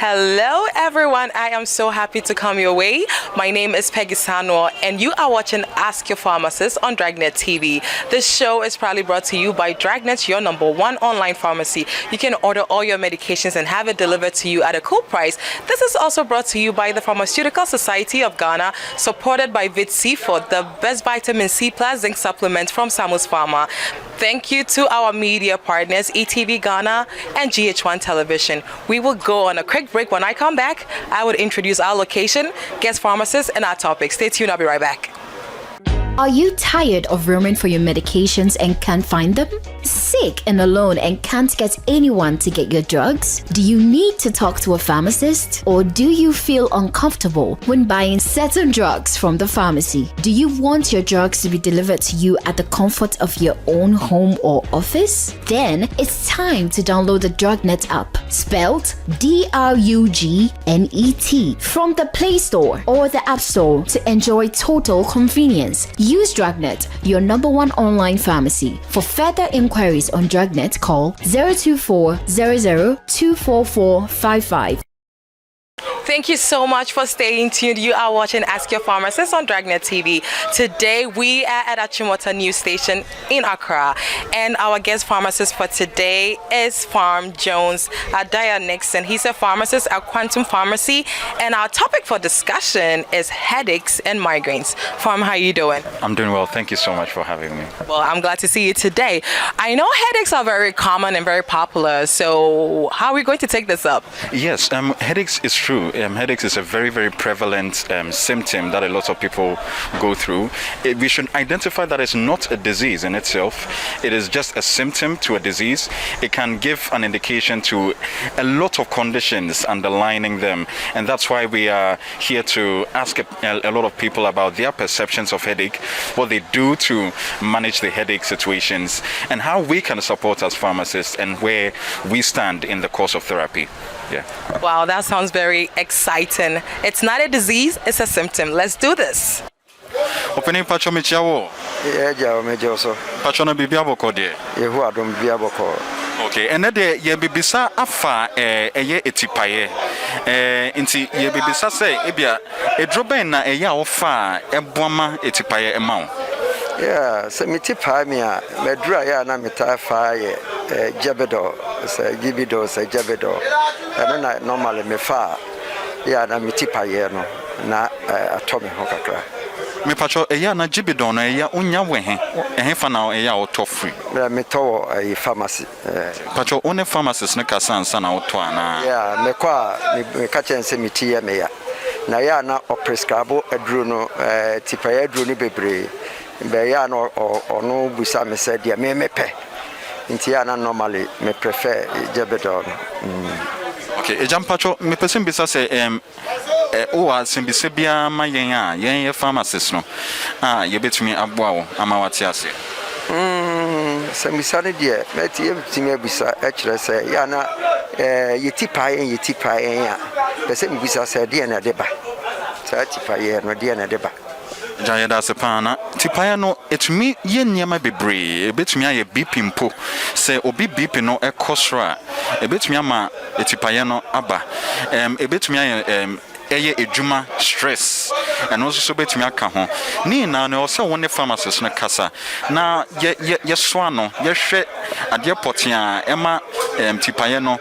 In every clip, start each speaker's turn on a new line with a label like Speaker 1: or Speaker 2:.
Speaker 1: Hello everyone, I am so happy to come your way. My name is Peggy Samuel and you are watching Ask Your Pharmacist on Drugnet TV. This show is proudly brought to you by Drugnet, your #1 online pharmacy. You can order all your medications and have it delivered to you at a cool price. This is also brought to you by the Pharmaceutical Society of Ghana, supported by VitC for the best vitamin C plus zinc supplement from Samus Pharma. Thank you to our media partners, ETV Ghana and GH1 Television. We will go on a quick break. When I come back, I would introduce our location, guest pharmacists, and our topic. Stay tuned, I'll be right back.
Speaker 2: Are you tired of roaming for your medications and can't find them? Sick and alone and can't get anyone to get your drugs? Do you need to talk to a pharmacist? Or do you feel uncomfortable when buying certain drugs from the pharmacy? Do you want your drugs to be delivered to you at the comfort of your own home or office? Then it's time to download the Drugnet app, spelled DRUGNET, from the Play Store or the App Store to enjoy total convenience. Use Drugnet, your #1 online pharmacy. For further inquiries on Drugnet, call 024 00 24455.
Speaker 1: Thank you so much for staying tuned. You are watching Ask Your Pharmacist on Drugnet TV. Today we are at Achimota New Station in Accra, and our guest pharmacist for today is Pharm Jones Adaya Nixon. He's a pharmacist at Quantum Pharmacy, and our topic for discussion is headaches and migraines. Pharm, how are you doing?
Speaker 3: I'm doing well. Thank you so much for having me.
Speaker 1: Well, I'm glad to see you today. I know headaches are very common and very popular, so how are we going to take this up?
Speaker 3: Yes, headaches is true. Headaches is a very, very prevalent symptom that a lot of people go through. We should identify that it's not a disease in itself. It is just a symptom to a disease. It can give an indication to a lot of conditions underlining them. And that's why we are here to ask a lot of people about their perceptions of headache, what they do to manage the headache situations, and how we can support as pharmacists and where we stand in the course of therapy. Yeah.
Speaker 1: Wow, that sounds very exciting. It's not a disease, it's a symptom. Let's do this.
Speaker 3: Opening Pacho Michawo.
Speaker 4: Yeah, Mejoso.
Speaker 3: Pachono Bibiaboko de.
Speaker 4: Yehuadum Biaboko.
Speaker 3: Okay, and then ye bibisa afa eye etipaye. Inti ye bibisa say ebia edroben na eya ofa eboama etipaye emao.
Speaker 4: Yeah, so mitipa me a medra ya na mitafa ye jabedo, say gibido, say jabedo. And then normally me fa ya na mitipa ye no na atomi ho kakra.
Speaker 3: Me pacho eya na gibido na eya unya wehe fa na eya auto free.
Speaker 4: Me to a pharmacy.
Speaker 3: Pacho one pharmacist na kasansa na auto ana.
Speaker 4: Yeah, me kwa me kachen se mitiye me ya. Na ya na o prescribe aduru no tipa ya aduru ni bebre. Be ya no no busa me said ya me mepe. Nti ya na normally me prefer jabedo.
Speaker 3: Okay, ejampacho me person bisa say o simbise bia ma yen pharmacist no ye betumi aboa wo ama wate ase
Speaker 4: simbisa ne de meti ye betumi abisa e kire say ya na yetipa yen ya pese mbisa say de na de ba sa tipa yen no de na de ba
Speaker 3: Jaya da sepana tipaya no etumi ye niema bebre ebetumi aye BP mpo se obi BP no ekosra ebetumi ama etipaya no aba ebetumi aye eye ejuma stress and also so betumi aka ho ni na no se won pharmacist na kasa na ye so ano ye hwe ade potia ema tipaye no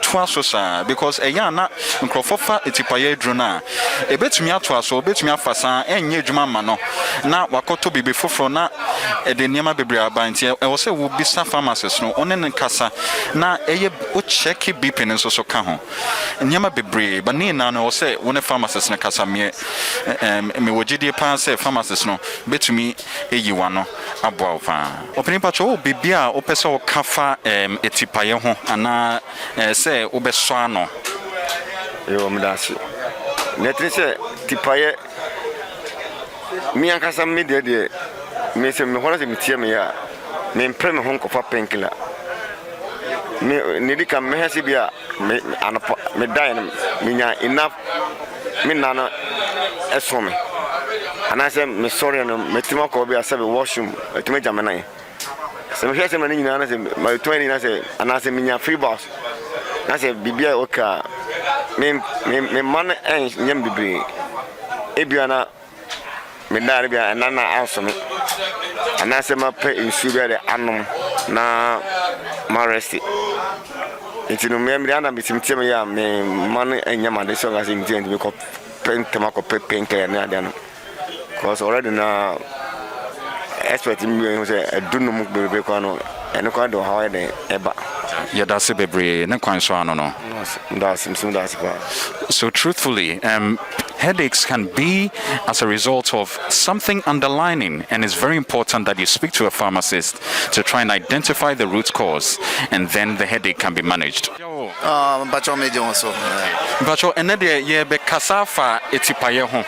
Speaker 3: to aso sa because eya na nkrofofa tipaye dru na ebetumi ato aso betumi afasa enye ejuma ma no na wakoto bibi foforo na de niema bebre abanti e wo se wo bisa pharmacist no one ne kasa na eye o check BP ne so ka ho niema bebre ba ni na no se one pharmacist na kasa me wogide pan se pharmacist no betumi eyiwa no aboa fa opini pacho bibia opese o kafa etipaye ho ana se obeso ano
Speaker 4: yo mdasi netrise tipaye mi akasa me de me se me hola se mitie me ya me mpre me ho nkofa penkila me nidika me hasi bia me anapa me dai me nya enough me nana esome anase me sorry no metima ko bia se be washroom metima jamana se me hwese mani nyina na se my 20 na se anase me nya free bus na se bibia oka me man and yam be Ebiana Menaribia and Nana Alson and I say my pay in sugar the annum na maresti. It's in Membriana with him Timia, me money and Yama, the song as in to make up Pentamaco Pink and Nadian. Because already now, expert in me say a dunum becano and a kind of how they ever.
Speaker 3: Yeah, that's a baby. No question, no. So truthfully, headaches can be as a result of something underlying, and it's very important that you speak to a pharmacist to try and identify the root cause, and then the headache can be managed.
Speaker 5: Bacho me also.
Speaker 3: Bacho, and then yeah, be kasafa etipaye ho.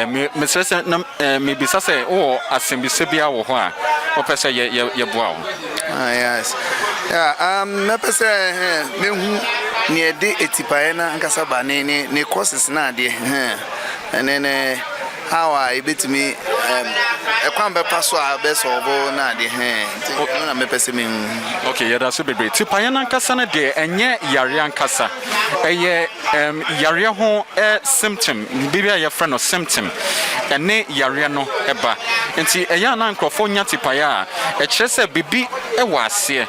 Speaker 3: Me say me bisa say oh asimbisebia wo ho a opese ye boa.
Speaker 5: Yes. Yeah, me pese me hu ne de etipaye na nkasa ba ne courses na de and then how I bit me a kwamba paso a be solve na de na me pese me.
Speaker 3: Okay, yeah, that's a bit. Tipaye na nkasa na de enye yare ankasa. Eye yare ho symptom bibia your friend or symptom ene yare no eba nti eya na nkrofo nya tipaye a e kire se bibi e wase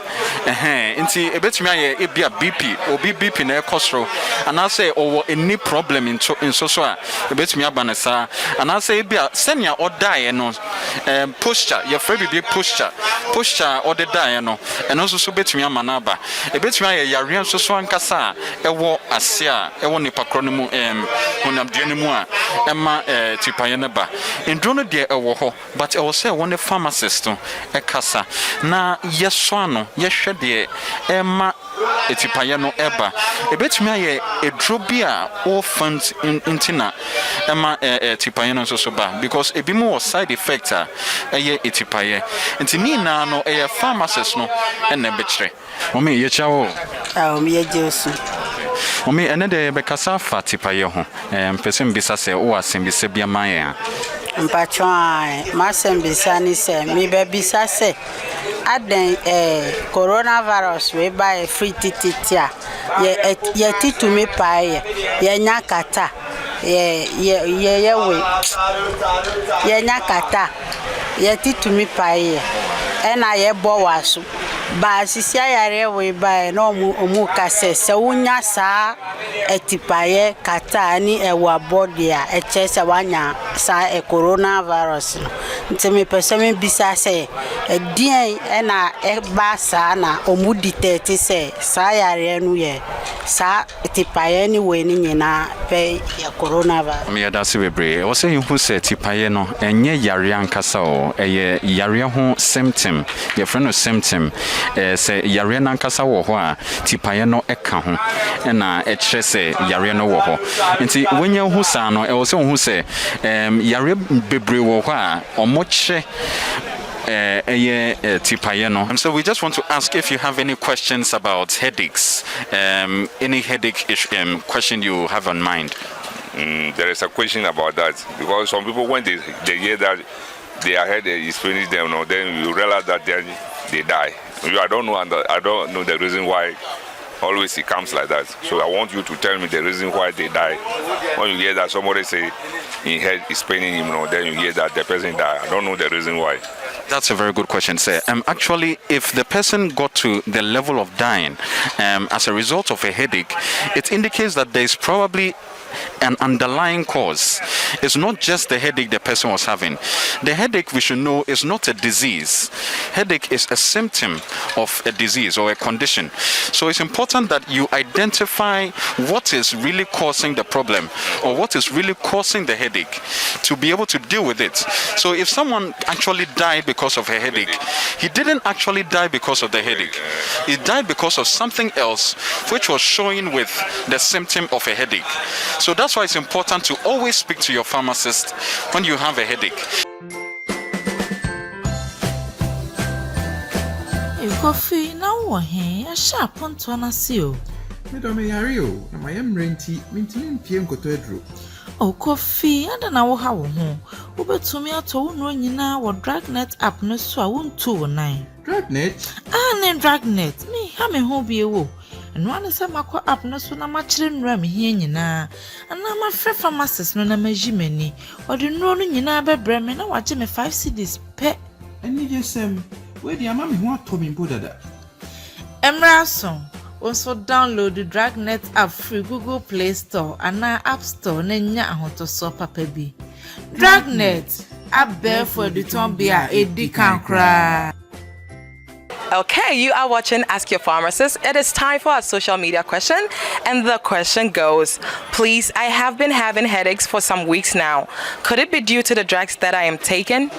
Speaker 3: nti ebetumi aye ebia BP obi BP na ekosro ana say owo any problem in so a ebetumi abanesa ana say ebia senia odae no posture your friend bibi posture ode dae no eno so betumi amana aba ebetumi aye yare so ankasa ewo ase a ewo nipa kro no mu honamdue no mu a ema tipaye ne ba ndrono de ewo ho but e was say one pharmacist ekasa na yeso ano yehwe de ema etipaye no eba ebetumi aye edro bi a o fund intina ema etipaye no so ba because ebi mo side effect a eye etipaye ntini na no eye pharmacist no ene bekire omi ye chawo
Speaker 6: me ye jesu
Speaker 3: omi ene de bekasa fa tipaye ho mpese mbisa se o asembise bia man ya
Speaker 6: mpatwa ma sembisa ni se mi be bisa se aden coronavirus we by free tititia ye titumi pae ye nyakata ye we ye nyakata ye titumi pae ena ye bo waso ba sisia yare we by no omu kase se unya sa etipaye kata ni ewa body a echese wanya sa coronavirus ntimi pese me bisa se edien ena ba sa na omu ditete se sa yare nu ye sa etipaye ni we ni nyina pe ya coronavirus
Speaker 3: me yada se bebre o se hu se etipaye no enye yare ankasa o eye yare ho symptom your friend no symptom se yare na ankasa wo ho a tipaye no eka ho na echire se yare no wo ho nti wenye hu sa no e wo se hu se yare bebre wo ho a omoche tipaye no. And so we just want to ask if you have any questions about headaches, any headache question you have on mind.
Speaker 7: There is a question about that because some people when they hear that their head is finished them, then you realize that they die. I don't know the reason why always it comes like that. So I want you to tell me the reason why they die. When you hear that somebody say his head is paining him, then you hear that the person died. I don't know the reason why.
Speaker 3: That's a very good question, sir. Actually, if the person got to the level of dying as a result of a headache, it indicates that there is probably an underlying cause. It's not just the headache the person was having. The headache, we should know, is not a disease. Headache is a symptom of a disease or a condition. So it's important that you identify what is really causing the problem or what is really causing the headache to be able to deal with it. So if someone actually died because of a headache, he didn't actually die because of the headache. He died because of something else which was showing with the symptom of a headache. So that's why it's important to always speak to your pharmacist when you have a headache.
Speaker 8: Coffee now a sharp on to an asio.
Speaker 9: Madame Yario, and I am renty, maintaining PM Cotedro.
Speaker 8: Oh, coffee, and an hour how home. Over to me at all, no, you know, or Drugnet app no so I won't 209.
Speaker 9: Drugnet?
Speaker 8: Ah, name Drugnet, me, how may home be a woo. And one is a mako up no so na machire nra me hia nyina. Ana ma frɛ pharmacist no na magimani. Ode nro no nyina bebre me na waje me 5 cedis pe.
Speaker 9: Any jesem, where the amami who told me Buddha.
Speaker 8: Emraso also download the Drugnet app free Google Play Store and na App Store na nya ahoto so papa bi. Drugnet app there for the tombia edi kankra.
Speaker 1: Okay, you are watching Ask Your Pharmacist. It is time for our social media question, and the question goes, please, I have been having headaches for some weeks now. Could it be due to the drugs that I am taking?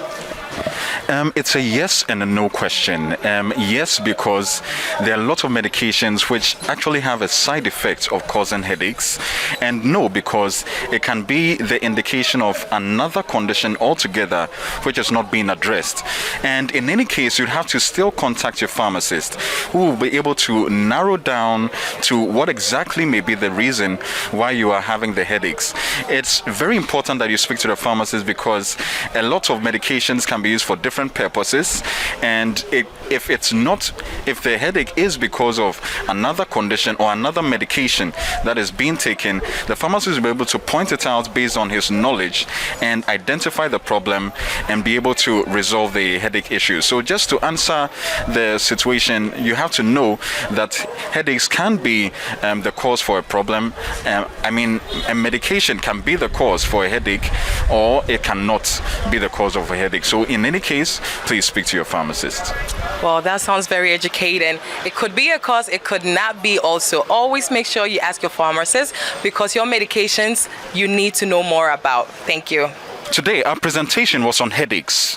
Speaker 3: It's a yes and a no question. Yes, because there are a lot of medications which actually have a side effect of causing headaches, and no, because it can be the indication of another condition altogether which is not being addressed. And in any case, you'd have to still contact your pharmacist, who will be able to narrow down to what exactly may be the reason why you are having the headaches. It's very important that you speak to the pharmacist, because a lot of medications can be used for different purposes, and if the headache is because of another condition or another medication that is being taken, the pharmacist will be able to point it out based on his knowledge and identify the problem and be able to resolve the headache issue. So just to answer the situation, you have to know that headaches can be the cause for a problem. A medication can be the cause for a headache, or it cannot be the cause of a headache. So in any case, please speak to your pharmacist.
Speaker 1: Well, that sounds very educating. It could be a cause, it could not be also. Always make sure you ask your pharmacist, because your medications you need to know more about. Thank you.
Speaker 3: Today, our presentation was on headaches.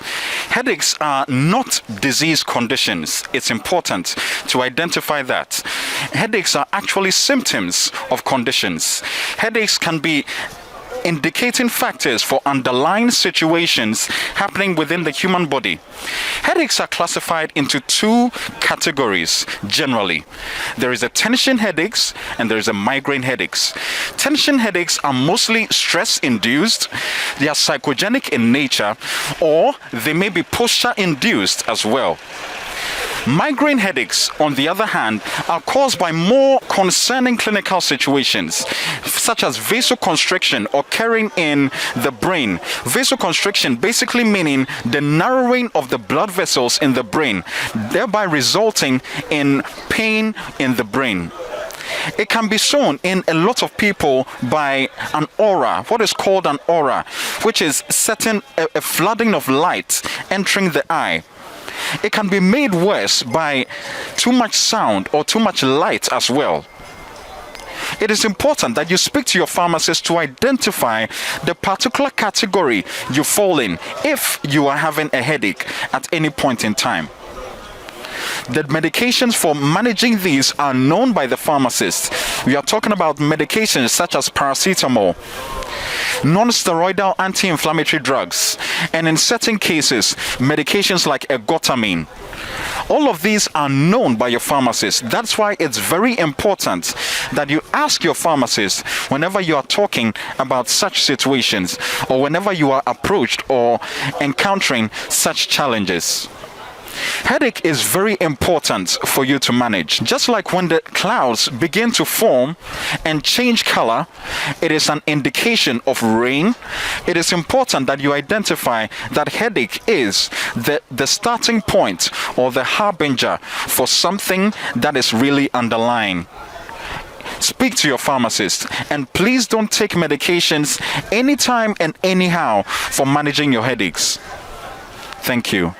Speaker 3: Headaches are not disease conditions. It's important to identify that. Headaches are actually symptoms of conditions. Headaches can be indicating factors for underlying situations happening within the human body. Headaches are classified into two categories generally. There is a tension headaches and there is a migraine headaches. Tension headaches are mostly stress-induced. They are psychogenic in nature, or they may be posture-induced as well. Migraine headaches, on the other hand, are caused by more concerning clinical situations, such as vasoconstriction occurring in the brain. Vasoconstriction basically meaning the narrowing of the blood vessels in the brain, thereby resulting in pain in the brain. It can be shown in a lot of people by an aura, what is called an aura, which is a flooding of light entering the eye. It can be made worse by too much sound or too much light as well. It is important that you speak to your pharmacist to identify the particular category you fall in if you are having a headache at any point in time. The medications for managing these are known by the pharmacist. We are talking about medications such as paracetamol, non-steroidal anti-inflammatory drugs, and in certain cases, medications like ergotamine. All of these are known by your pharmacist. That's why it's very important that you ask your pharmacist whenever you are talking about such situations, or whenever you are approached or encountering such challenges. Headache is very important for you to manage. Just like when the clouds begin to form and change color, it is an indication of rain. It is important that you identify that headache is the starting point or the harbinger for something that is really underlying. Speak to your pharmacist, and please don't take medications anytime and anyhow for managing your headaches. Thank you.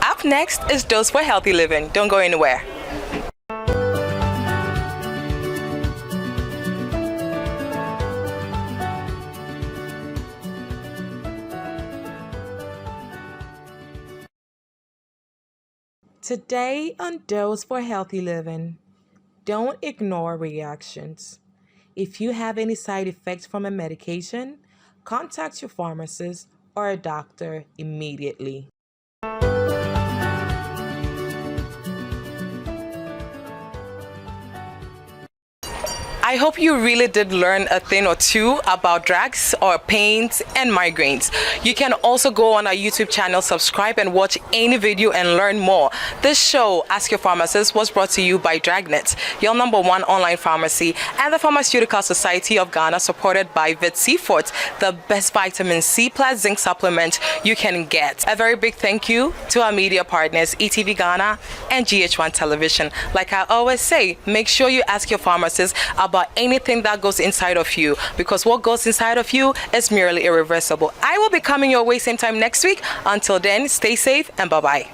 Speaker 1: Up next is Dose for Healthy Living. Don't go anywhere. Today on Dose for Healthy Living, don't ignore reactions. If you have any side effects from a medication, contact your pharmacist or a doctor immediately. I hope you really did learn a thing or two about drugs or pains and migraines. You can also go on our YouTube channel, subscribe and watch any video and learn more. This show, Ask Your Pharmacist, was brought to you by Drugnet, your #1 online pharmacy, and the Pharmaceutical Society of Ghana, supported by Vit Seafort, the best vitamin C plus zinc supplement you can get. A very big thank you to our media partners, ETV Ghana and GH1 Television. Like I always say, make sure you ask your pharmacist about anything that goes inside of you, because what goes inside of you is merely irreversible. I will be coming your way same time next week. Until then, stay safe and bye-bye.